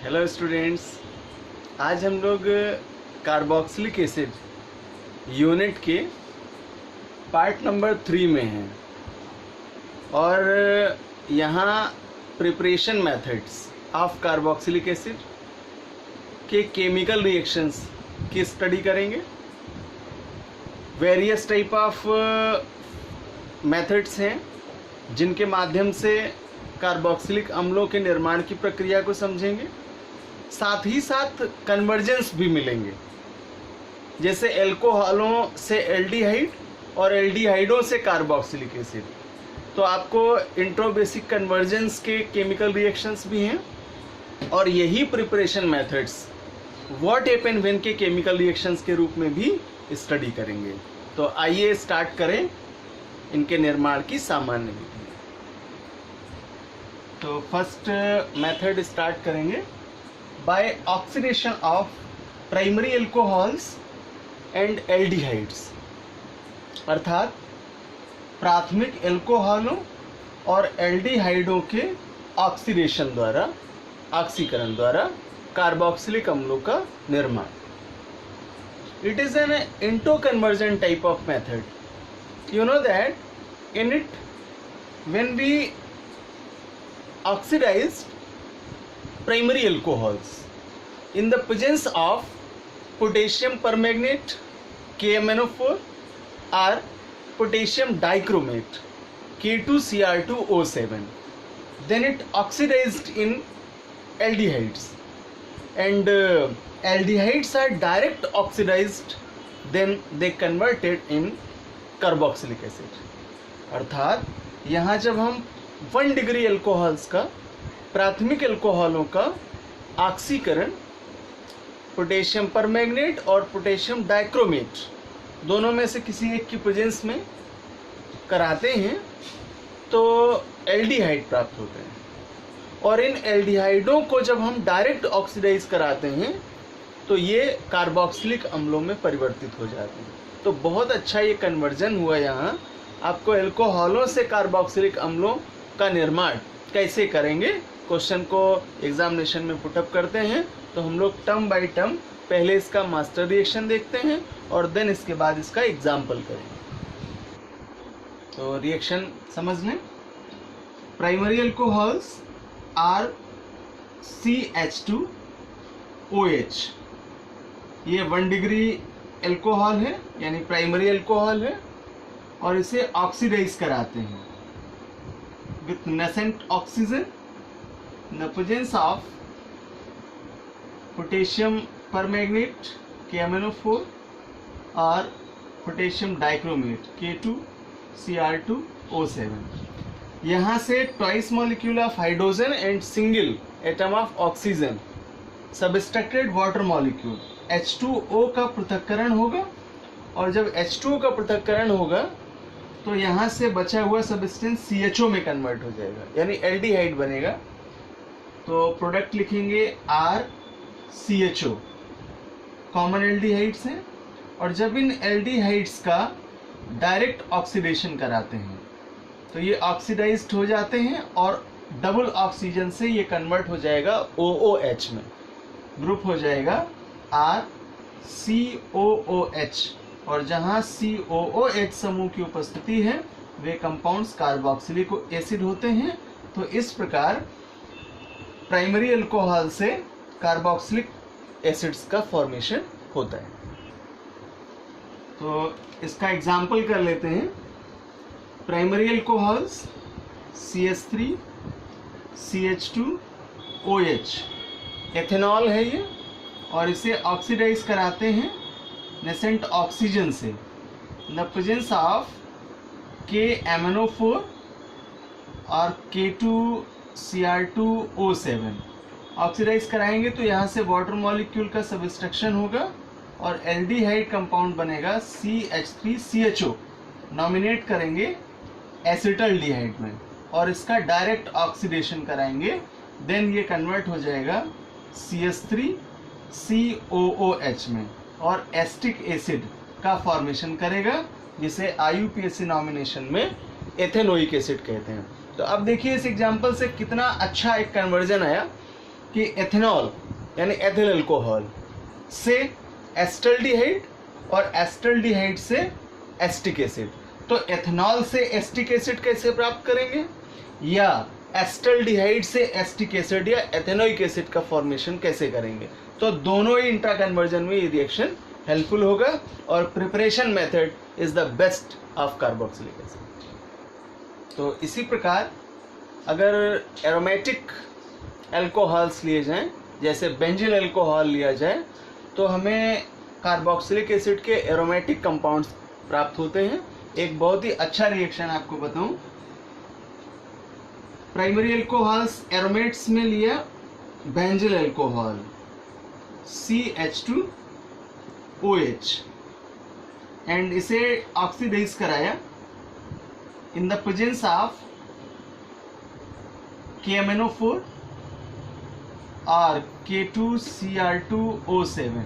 Hello students, आज हम लोग कार्बोक्सिलिक एसिड यूनिट के पार्ट नंबर 3 में हैं और यहाँ preparation methods of carboxylic acid के केमिकल रिएक्शंस की स्टडी करेंगे। वेरियस टाइप ऑफ मेथड्स हैं जिनके माध्यम से कार्बोक्सिलिक अम्लों के निर्माण की प्रक्रिया को समझेंगे। साथ ही साथ कन्वर्जेंस भी मिलेंगे, जैसे एल्कोहलों से एल्डिहाइड और एल्डिहाइडों से कार्बोक्सिलिक एसिड। तो आपको इंट्रो बेसिक कन्वर्जेंस के केमिकल रिएक्शंस भी हैं और यही preparation methods what happen when के केमिकल रिएक्शंस के रूप में भी स्टडी करेंगे। तो आइए स्टार्ट करें इनके निर्माण की सामान्य विधि। तो फर्स्ट मेथड स्टार्ट करेंगे by oxidation of primary alcohols and aldehydes, अर्थात प्राथमिक एल्कोहलों और एल्डिहाइडों के ऑक्सीडेशन द्वारा, ऑक्सीकरण द्वारा कार्बोक्सिलिक अम्लों का निर्माण। It is an into conversion type of method. You know that in it, when we oxidized primary alcohols in the presence of potassium permanganate KMnO4 or potassium dichromate K2Cr2O7, then it oxidized in aldehydes, and aldehydes are direct oxidized, then they converted in carboxylic acid. अर्थात यहाँ जब हम 1 degree alcohols का, प्राथमिक एल्कोहलों का ऑक्सीकरण potassium permanganate और potassium dichromate दोनों में से किसी एक की प्रेजेंस में कराते हैं तो एल्डिहाइड प्राप्त होते हैं, और इन एल्डिहाइडों को जब हम डायरेक्ट ऑक्सीडाइज कराते हैं तो ये कार्बोक्सिलिक अम्लों में परिवर्तित हो जाते हैं। तो बहुत अच्छा ये कन्वर्जन हुआ। यहाँ आपको एल्कोहलों से कार्बोक्सिलिक अम्लों का निर्माण कैसे करेंगे, क्वेश्चन को एग्जामिनेशन में पुटअप करते हैं। तो हम लोग टर्म बाय टर्म पहले इसका मास्टर रिएक्शन देखते हैं और देन इसके बाद इसका एग्जाम्पल करेंगे। तो रिएक्शन समझ लें। प्राइमरी एल्कोहल्स आर CH2OH, ये 1 डिग्री एल्कोहल है, यानी प्राइमरी एल्कोहल है, और इसे ऑक्सीडाइज कराते हैं with nascent oxygen in the presence of potassium permanganate KMnO4 और पोटेशियम डाइक्रोमेट K2Cr2O7। यहाँ से twice molecule of hydrogen and single atom of oxygen subtracted water molecule H2O का पृथक्करण होगा, और जब H2O का पृथक्करण होगा तो यहाँ से बचा हुआ सब्सटेंस CHO में कन्वर्ट हो जाएगा, यानी एल्डिहाइड बनेगा। तो प्रोडक्ट लिखेंगे RCHO, कॉमन एल्डिहाइड्स हैं। और जब इन एल्डिहाइड्स का डायरेक्ट ऑक्सीडेशन कराते हैं तो ये ऑक्सीडाइज्ड हो जाते हैं और डबल ऑक्सीजन से ये कन्वर्ट हो जाएगा OOH में, ग्रुप हो जाएगा RCOOH, और जहाँ COOH समूह की उपस्थिति है वे कंपाउंड्स कार्बोक्सिलिक एसिड होते हैं। तो इस प्रकार प्राइमरी अल्कोहल से कार्बोक्सिलिक एसिड्स का फॉर्मेशन होता है। तो इसका एग्जाम्पल कर लेते हैं। Primary alcohols CH3 CH2OH, ethanol है ये, और इसे ऑक्सीडाइज कराते हैं नेसेंट ऑक्सीजन से इन द प्रेजेंस ऑफ KMnO4 और K2Cr2O7। ऑक्सीडाइज कराएंगे तो यहाँ से वाटर मॉलिक्यूल का सबस्ट्रक्शन होगा और एल्डिहाइड कंपाउंड बनेगा CH3CHO, नॉमिनेट करेंगे एसिटल्डिहाइड में, और इसका डायरेक्ट ऑक्सीडेशन कराएंगे, देन ये कन्वर्ट हो जाएगा CH3COOH में और एस्टिक एसिड का फॉर्मेशन करेगा, जिसे IUPAC नॉमिनेशन में एथेनोइक एसिड कहते हैं। तो अब देखिए इस एग्जाम्पल से कितना अच्छा एक कन्वर्जन आया। कि एथेनॉल यानी एथिल अल्कोहल से एस्टल्डिहाइड और एस्टल्डिहाइड से एस्टिक एसिड। तो एथेनॉल से एस्टिक एसिड कैसे प्राप्त करेंगे, या एस्टल्डिहाइड से एस्टिक एसिड या एथेनोइक एसिड का फॉर्मेशन कैसे करेंगे। तो दोनों ही इंट्रा कन्वर्जन में ये रिएक्शन हेल्पफुल होगा और preparation method is the best of carboxylic acid. तो इसी प्रकार अगर एरोमेटिक अल्कोहल्स लिए जाएं, जैसे बेंजिल अल्कोहल लिया जाए, तो हमें कार्बोक्सिलिक एसिड के एरोमेटिक कंपाउंड्स प्राप्त होते हैं। एक बहुत ही अच्छा रिएक्शन आपको बताऊं, प्राइमरी अल्कोहल्स एरोमेट्स में लिया बेंजिल अल्कोहल CH2OH एंड इसे ऑक्सीडाइज कराया इन द प्रेजेंस ऑफ KMnO4 और K2Cr2O7।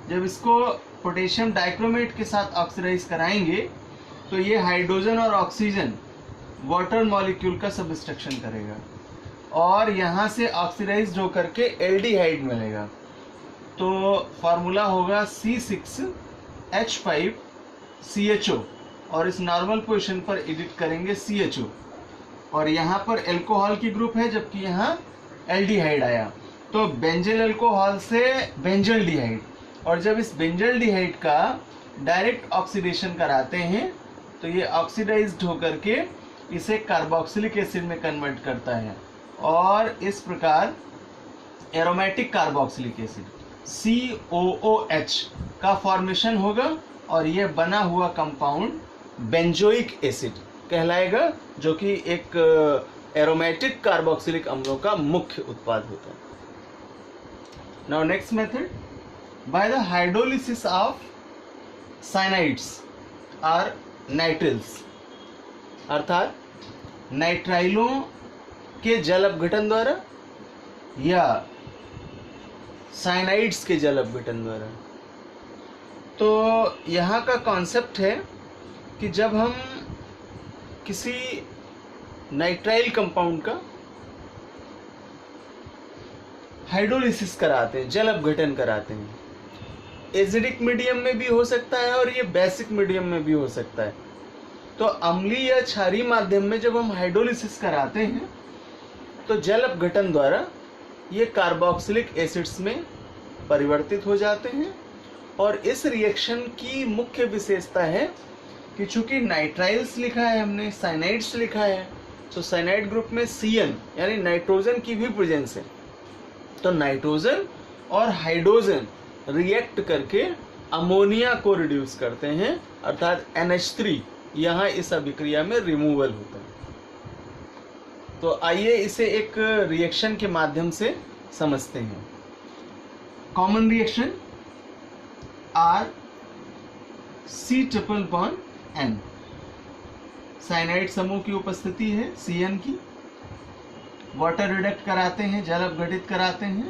जब इसको पोटेशियम डाइक्रोमेट के साथ ऑक्सीडाइज कराएंगे तो ये हाइड्रोजन और ऑक्सीजन वाटर मॉलिक्यूल का सबस्ट्रक्शन करेगा और यहाँ से ऑक्सीडाइज्ड होकर के एल्डिहाइड मिलेगा। तो फार्मूला होगा C6H5CHO और इस नॉर्मल पोजीशन पर एडिट करेंगे CHO और यहाँ पर अल्कोहल की ग्रुप है जबकि यहाँ एल्डिहाइड आया। तो बेंजिल अल्कोहल से बेंजल्डिहाइड, और जब इस बेंजल्डिहाइड का डायरेक्ट ऑक्सीडेशन कराते हैं तो ये ऑक्सीडाइज्ड होकर के इसे कार्बोक्सिलिक एसिड में कन्वर्ट करता है और इस प्रकार एरोमेटिक कार्बोक्सिलिक एसिड COOH का फॉर्मेशन होगा और यह बना हुआ कंपाउंड बेंजोइक एसिड कहलाएगा, जो कि एक एरोमेटिक कार्बोक्सिलिक अम्लों का मुख्य उत्पाद होता है। Now next method, by the hydrolysis of cyanides और नाइट्रिल्स, अर्थात नाइट्राइलों के जल अपघटन द्वारा या साइनाइड्स के जल अपघटन द्वारा। तो यहाँ का कॉन्सेप्ट है कि जब हम किसी नाइट्राइल कंपाउंड का हाइड्रोलिसिस कराते हैं, जल अपघटन कराते हैं, एसिडिक मीडियम में भी हो सकता है और ये बेसिक मीडियम में भी हो सकता है। तो अम्लीय या क्षारीय माध्यम में जब हम हाइड्रोलिसिस कराते हैं तो जल अपघटन द्वारा ये कार्बोक्सिलिक एसिड्स में परिवर्तित हो जाते हैं और इस रिएक्शन की मुख्य विशेषता है कि चूंकि नाइट्राइल्स लिखा है हमने, साइनाइड्स लिखा है, तो साइनाइड ग्रुप में CN यानी नाइट्रोजन की भी प्रेजेंस है। तो नाइट्रोजन और हाइड्रोजन रिएक्ट करके अमोनिया को रिड्यूस करते हैं, अर्थात NH3 यहाँ इस अभिक्रिया में रिमूवल होता है। तो आइए इसे एक रिएक्शन के माध्यम से समझते हैं। कॉमन रिएक्शन R(C)N, साइनाइड समूह की उपस्थिति है CN की, वाटर रिडक्ट कराते हैं, जल अपघटित कराते हैं,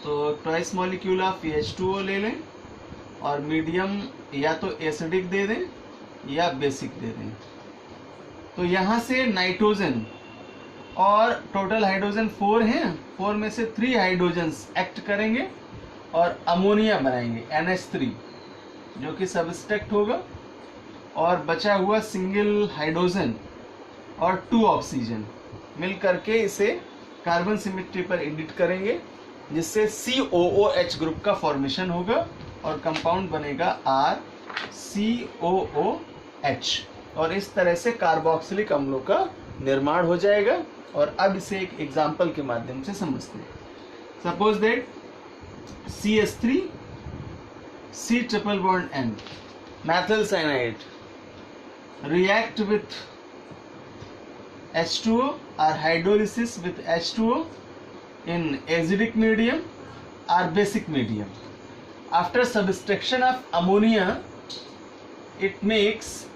तो ट्वाइस मॉलिक्यूल ऑफ H2O ले लें और मीडियम या तो एसिडिक दे दें या बेसिक दे दें। तो यहाँ से नाइट्रोजन और टोटल हाइड्रोजन 4 हैं, 4 में से 3 हाइड्रोजन्स एक्ट करेंगे और अमोनिया बनाएंगे NH3 जो कि सबस्ट्रैक्ट होगा और बचा हुआ सिंगल हाइड्रोजन और 2 ऑक्सीजन मिल करके इसे कार्बन सिमेट्री पर एडिट करेंगे जिससे COOH ग्रुप का फॉर्मेशन होगा और कंपाउंड बनेगा RCOOH और इस तरह से कार्बोक्सिलिक अम्लों का निर्माण हो जाएगा। और अब इसे एक एग्जाम्पल के माध्यम से समझते हैं। Suppose that CH3 C(N) methyl cyanide react with H2O or hydrolysis with H2O in acidic medium or basic medium. After subtraction of ammonia, it makes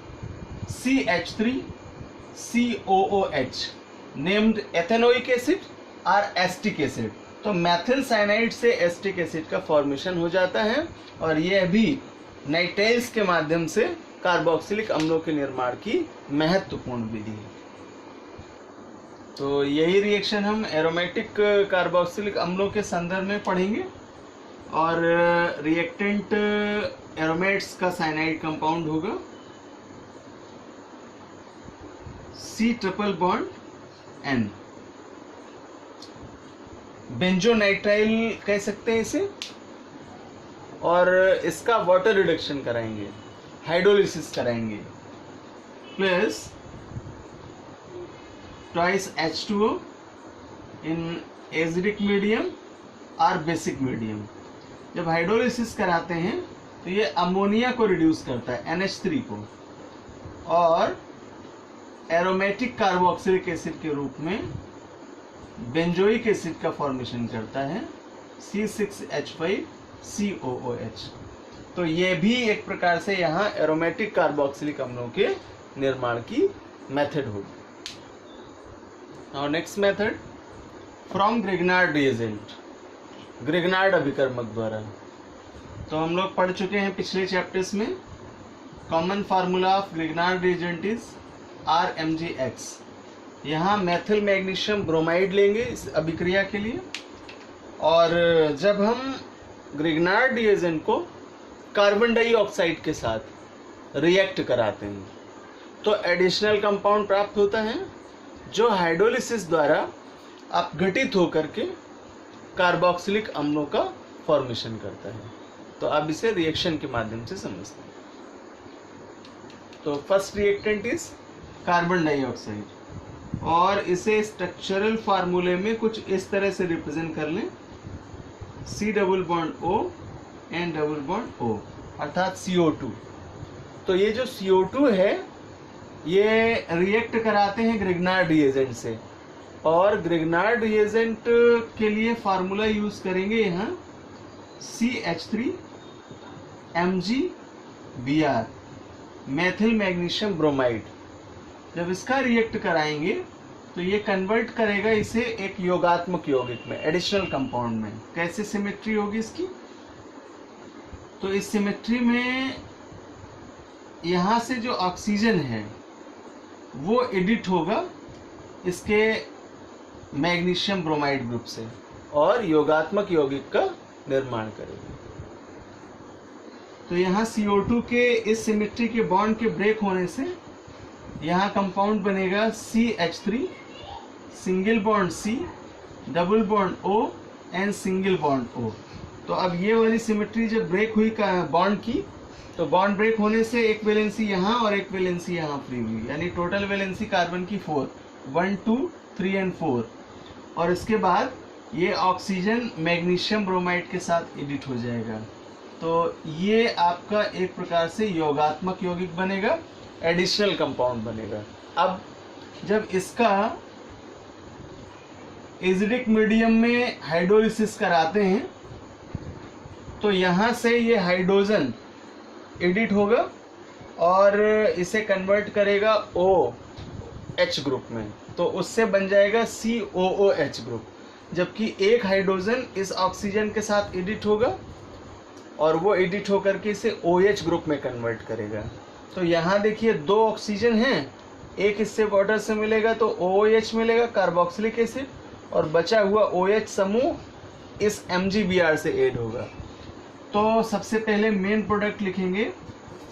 CH3COOH named ethanoic acid or acetic acid. तो Maithil cyanide से acetic acid का formation हो जाता है और यह भी nitriles के माध्यम से कार्बोक्सिलिक अम्लों के निर्माण की महत्वपूर्ण विधि है। तो यही रिएक्शन हम एरोमेटिक कार्बोक्सिलिक अम्लों के संदर्भ में पढ़ेंगे। और रिएक्टेंट एरोमेट्स का साइनाइड कंपाउंड होगा C ट्रिपल बॉन्ड N। बेंजोनाइट्राइल कह सकते हैं इसे। और इसका वाटर रिडक्शन कराएंगे, हाइड्रोलिसिस कराएंगे, plus twice H2O in acidic medium और बेसिक मीडियम। जब हाइड्रोलिसिस कराते हैं तो ये अमोनिया को रिड्यूस करता है NH3 को, और एरोमेटिक कार्बोक्सिलिक एसिड के रूप में बेंजोइक एसिड का फॉर्मेशन करता है C6H5COOH। तो ये भी एक प्रकार से यहाँ एरोमेटिक कार्बोक्सिलिक अम्लों के निर्माण की मेथड होगी। Now next method from Grignard reagent, Grignard अभिकर्मक द्वारा। तो हम लोग पढ़ चुके हैं पिछले चैप्टर्स में। Common formula of Grignard reagent is RMgX। यहाँ मेथिल मैग्नीशियम ब्रोमाइड लेंगे इस अभिक्रिया के लिए, और जब हम ग्रिग्नार्ड रिएजेंट को कार्बन डाइऑक्साइड के साथ रिएक्ट कराते हैं तो एडिशनल कंपाउंड प्राप्त होता है जो हाइड्रोलिसिस द्वारा अपघटित होकर के कार्बोक्सिलिक अम्लों का फॉर्मेशन करता है। तो अब इसे रिएक्शन के माध्यम से समझते हैं। तो first reactant is carbon dioxide, और इसे स्ट्रक्चरल फार्मूले में कुछ इस तरह से रिप्रेजेंट कर लें, C double bond O N double bond O अर्थात CO2। तो ये जो CO2 है ये रिएक्ट कराते हैं ग्रिग्नार्ड रिएजेंट से, और ग्रिग्नार्ड रिएजेंट के लिए फार्मूला यूज करेंगे यहाँ CH3MgBr मेथिल मैग्नीशियम ब्रोमाइड। जब इसका रिएक्ट कराएंगे तो ये कन्वर्ट करेगा इसे एक योगात्मक यौगिक में, एडिशनल कंपाउंड में। कैसे सिमेट्री होगी इसकी? तो इस सिमेट्री में यहाँ से जो ऑक्सीजन है वो एडिट होगा इसके मैग्नीशियम ब्रोमाइड ग्रुप से और योगात्मक यौगिक का निर्माण करेगा। तो यहाँ CO2 के इस सिमेट्री के बॉन्ड के ब्रेक होने से यहाँ कंपाउंड बनेगा CH3 single bond C double bond O and single bond O। तो अब ये वाली सिमेट्री जब ब्रेक हुई बॉन्ड की, तो बॉन्ड ब्रेक होने से एक वैलेंसी यहाँ और एक वैलेंसी यहाँ फ्री हुई, यानी टोटल वैलेंसी कार्बन की 4, 1 2 3 एंड 4। और इसके बाद ये ऑक्सीजन मैग्नीशियम ब्रोमाइड के साथ एडिट हो जाएगा। तो ये आपका एक प्रकार से योगात्मक यौगिक बनेगा, एडिशनल कंपाउंड बनेगा। अब जब इसका एसिडिक मीडियम में हाइड्रोलिसिस कराते हैं तो यहाँ से ये हाइड्रोजन एडिट होगा और इसे कन्वर्ट करेगा OH ग्रुप में, तो उससे बन जाएगा COOH ग्रुप। जबकि एक हाइड्रोजन इस ऑक्सीजन के साथ एडिट होगा और वो एडिट होकर के इसे OH ग्रुप में कन्वर्ट करेगा। तो यहाँ देखिए 2 ऑक्सीजन हैं, एक इससे वाटर से मिलेगा तो OOH मिलेगा कार्बोक्सिलिक एसिड, और बचा हुआ OH समूह इस MgBr से ऐड होगा। तो सबसे पहले मेन प्रोडक्ट लिखेंगे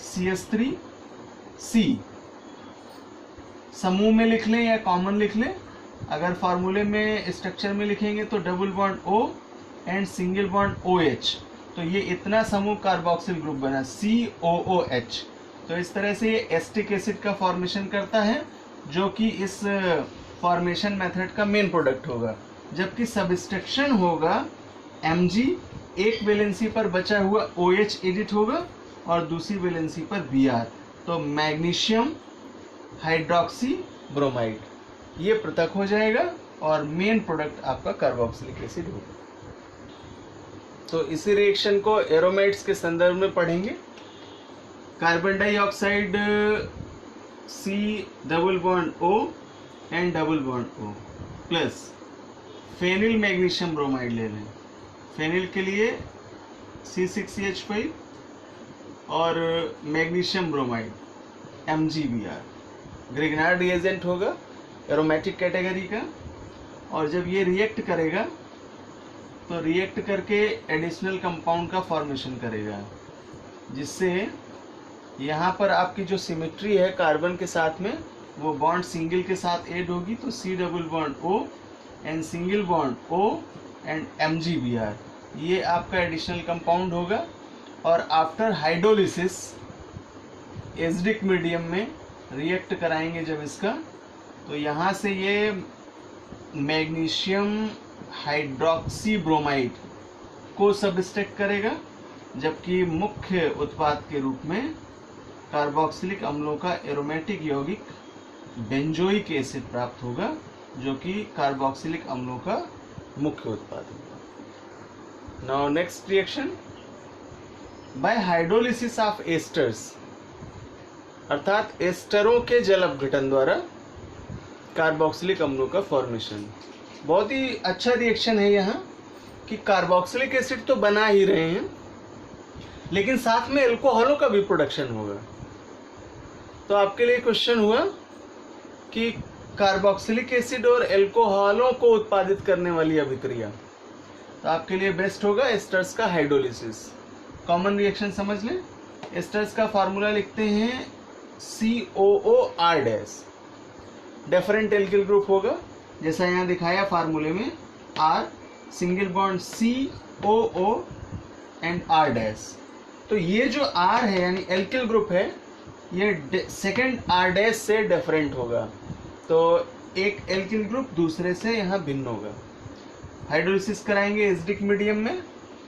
CH3C, समूह में लिख लें या कॉमन लिख लें। अगर फार्मूले में स्ट्रक्चर में लिखेंगे तो double bond O and single bond OH। तो ये इतना समूह कार्बोक्सिल ग्रुप बना COOH। तो इस तरह से ये एस्टिक एसिड का फॉर्मेशन करता है जो कि इस फॉर्मेशन मेथड का मेन प्रोडक्ट होगा। जबकि सबस्ट्रक्शन होगा Mg, एक वैलेंसी पर बचा हुआ OH एडिट होगा और दूसरी वैलेंसी पर Br। तो मैग्नीशियम हाइड्रोक्सी ब्रोमाइड ये पृथक हो जाएगा और मेन प्रोडक्ट आपका कार्बोक्सिलिक एसिड होगा। तो इसी रिएक्शन को एरोमेट्स के संदर्भ में पढ़ेंगे। Carbon dioxide C double bond O and double bond O plus phenyl magnesium bromide ले लें। फेनिल के लिए C6CH5 और magnesium bromide MgBr। Grignard reagent होगा, एरोमेटिक कैटेगरी का, और जब ये रिएक्ट करेगा तो रिएक्ट करके एडिशनल कंपाउंड का फॉर्मेशन करेगा, जिससे यहाँ पर आपकी जो सिमेट्री है कार्बन के साथ में वो बॉन्ड सिंगल के साथ ऐड होगी, तो C double bond O and single bond O and MgBr, ये आपका एडिशनल कंपाउंड होगा। और आफ्टर हाइड्रोलिसिस एसिडिक मीडियम में रिएक्ट कराएंगे जब इसका, तो यहाँ से ये मैग्नीशियम हाइड्रोक्सी ब्रोमाइड को सबस्ट्रैक्ट करेगा, जबकि मुख्य उत्पाद के रूप में कार्बोक्सिलिक अम्लों का एरोमेटिक यौगिक बेंजोइक एसिड प्राप्त होगा, जो कि कार्बोक्सिलिक अम्लों का मुख्य उत्पाद होगा। Now next reaction, bye hydrolysis of esters, अर्थात एस्टरों के जल अपघटन द्वारा कार्बोक्सिलिक अम्लों का फॉर्मेशन। बहुत ही अच्छा रिएक्शन है यहाँ कि कार्बोक्सिलिक एसिड तो बना ही रहे हैं, लेकिन साथ में एल्कोहलों का भी प्रोडक्शन होगा। तो आपके लिए क्वेश्चन हुआ कि कार्बोक्सिलिक एसिड और एल्कोहलों को उत्पादित करने वाली अभिक्रिया, तो आपके लिए बेस्ट होगा एस्टर्स का हाइड्रोलिसिस। कॉमन रिएक्शन समझ लें, एस्टर्स का फार्मूला लिखते हैं COOR-, डिफरेंट एल्किल ग्रुप होगा, जैसा यहाँ दिखाया फार्मूले में, R single bond COO and R-। तो ये जो R है यानी एल्किल ग्रुप है, ये सेकेंड R- से डिफरेंट होगा, तो एक एल्किल ग्रुप दूसरे से यहाँ भिन्न होगा। हाइड्रोलिसिस कराएंगे एसिडिक मीडियम में,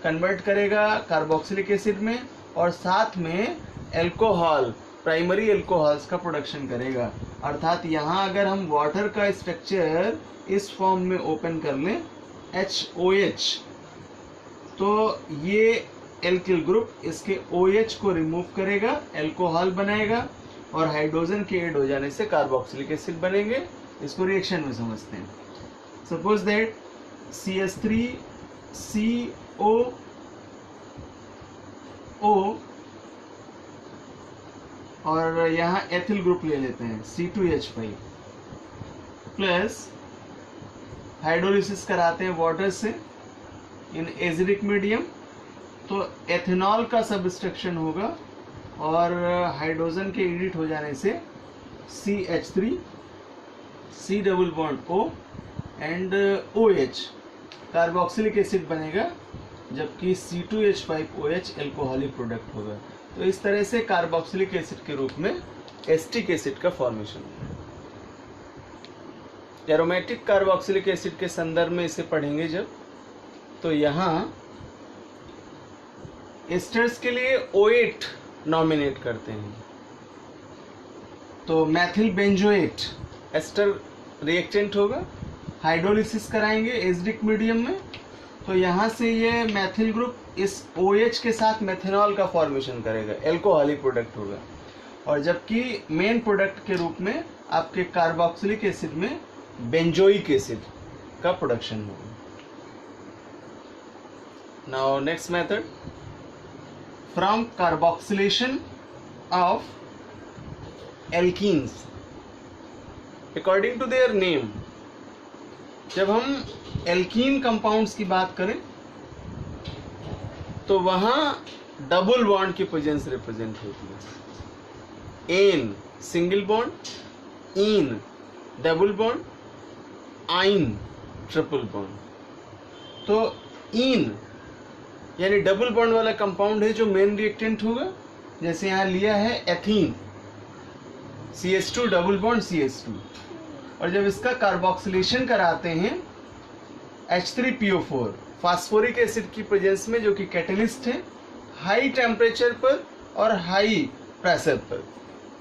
कन्वर्ट करेगा कार्बोक्सिलिक एसिड में, और साथ में एल्कोहल, प्राइमरी एल्कोहल्स का प्रोडक्शन करेगा। अर्थात यहाँ अगर हम वाटर का स्ट्रक्चर इस फॉर्म में ओपन कर लें HOH, तो ये एल्किल ग्रुप इसके OH को रिमूव करेगा, एल्कोहल बनाएगा, और हाइड्रोजन के ऐड हो जाने से कार्बोक्सिलिक एसिड बनेंगे। इसको रिएक्शन में समझते हैं। सपोज दैट CH3COO और यहाँ एथिल ग्रुप ले लेते हैं C2H5 प्लस हाइड्रोलिसिस कराते हैं वाटर से इन एसिडिक मीडियम, तो एथेनॉल का सबस्ट्रक्शन होगा और हाइड्रोजन के एडिट हो जाने से CH3 C double bond O and OH carboxylic acid बनेगा, जबकि C2H5OH एल्कोहलिक प्रोडक्ट होगा। तो इस तरह से कार्बोक्सिलिक एसिड के रूप में एस्टिक एसिड का फॉर्मेशन होगा। एरोमेटिक कार्बोक्सिलिक एसिड के संदर्भ में इसे पढ़ेंगे जब, तो यहाँ एस्टर्स के लिए O8 नॉमिनेट करते हैं, तो मैथिल बेंजोएट एस्टर रिएक्टेंट होगा। हाइड्रोलिसिस कराएंगे एसिडिक मीडियम में, तो यहाँ से ये मैथिल ग्रुप इस OH के साथ मेथेनॉल का फॉर्मेशन करेगा, एल्कोहलिक प्रोडक्ट होगा, और जबकि मेन प्रोडक्ट के रूप में आपके कार्बोक्सिलिक एसिड में बेंजोइक एसिड का प्रोडक्शन होगा। Now next method, from carboxylation of alkenes according to their name. जब हम एल्कीन कंपाउंड्स की बात करें तो वहां डबल बॉन्ड की प्रेजेंस रिप्रेजेंट होती है। Ane single bond, ene double bond, yne triple bond. तो इन यानी डबल बॉन्ड वाला कंपाउंड है जो मेन रिएक्टेंट होगा, जैसे यहाँ लिया है ethene CH2 double bond CH2, और जब इसका कार्बोक्सिलेशन कराते हैं H3PO4 फास्फोरिक एसिड की प्रेजेंस में, जो कि कैटलिस्ट है, हाई टेम्परेचर पर और हाई प्रेशर पर।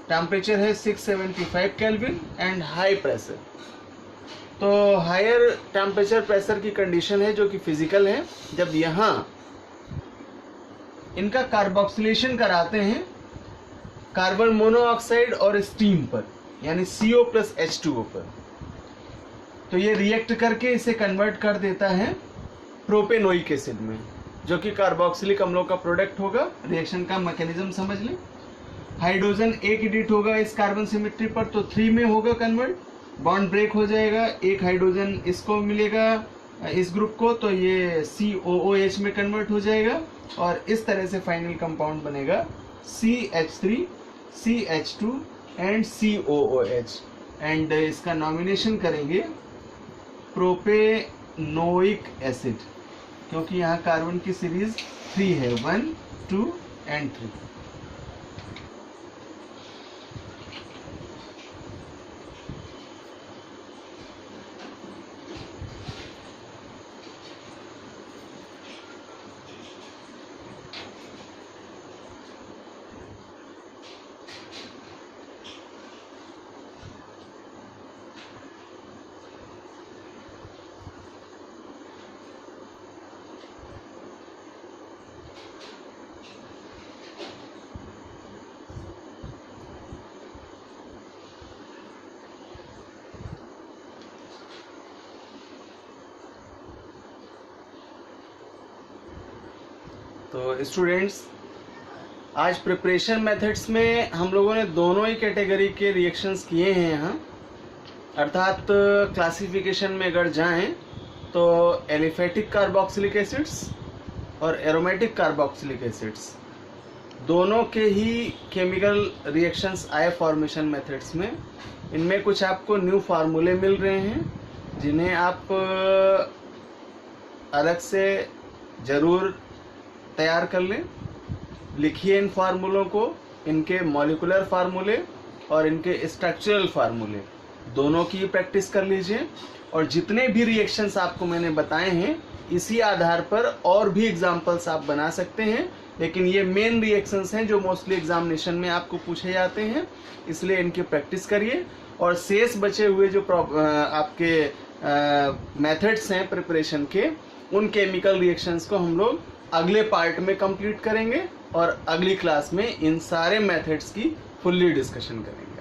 टेम्परेचर है 675 केल्विन एंड हाई प्रेशर। तो हायर टेम्परेचर प्रेशर की कंडीशन है जो कि फिजिकल है। जब यहाँ इनका कार्बोक्सिलेशन कराते हैं कार्बन मोनोऑक्साइड और स्टीम पर, यानी CO प्लस H2O पर, तो ये रिएक्ट करके इसे कन्वर्ट कर देता है प्रोपेनोइक एसिड में, जो कि कार्बोक्सिलिक अम्लों का प्रोडक्ट होगा। रिएक्शन का मैकेनिज्म समझ लें। हाइड्रोजन एक एडिट होगा इस कार्बन सिमेट्री पर, तो 3 में होगा कन्वर्ट, बॉन्ड ब्रेक हो जाएगा, एक हाइड्रोजन इसको मिलेगा इस ग्रुप को, तो ये COOH में कन्वर्ट हो जाएगा और इस तरह से फाइनल कंपाउंड बनेगा CH3 CH2 and COOH। And इसका नॉमिनेशन करेंगे प्रोपेनोइक एसिड, क्योंकि यहाँ कार्बन की सीरीज 3 है, 1 2 एंड 3। तो स्टूडेंट्स, आज प्रिपरेशन मेथड्स में हम लोगों ने दोनों ही कैटेगरी के रिएक्शंस किए हैं यहाँ, अर्थात क्लासिफिकेशन में अगर जाएं तो एलिफेटिक कार्बोक्सिलिक एसिड्स और एरोमेटिक कार्बोक्सिलिक एसिड्स दोनों के ही केमिकल रिएक्शंस आए फॉर्मेशन मेथड्स में। इनमें कुछ आपको न्यू फार्मूले मिल रहे हैं जिन्हें आप अलग से ज़रूर तैयार कर लें, लिखिए इन फार्मूलों को, इनके मॉलिक्यूलर फार्मूले और इनके स्ट्रक्चरल फार्मूले दोनों की प्रैक्टिस कर लीजिए। और जितने भी रिएक्शंस आपको मैंने बताए हैं इसी आधार पर और भी एग्जाम्पल्स आप बना सकते हैं, लेकिन ये मेन रिएक्शंस हैं जो मोस्टली एग्जामिनेशन में आपको पूछे जाते हैं, इसलिए इनकी प्रैक्टिस करिए। और शेष बचे हुए जो आपके मेथड्स हैं प्रिपरेशन के, उन केमिकल रिएक्शंस को हम लोग अगले पार्ट में कंप्लीट करेंगे और अगली क्लास में इन सारे मेथड्स की फुल्ली डिस्कशन करेंगे।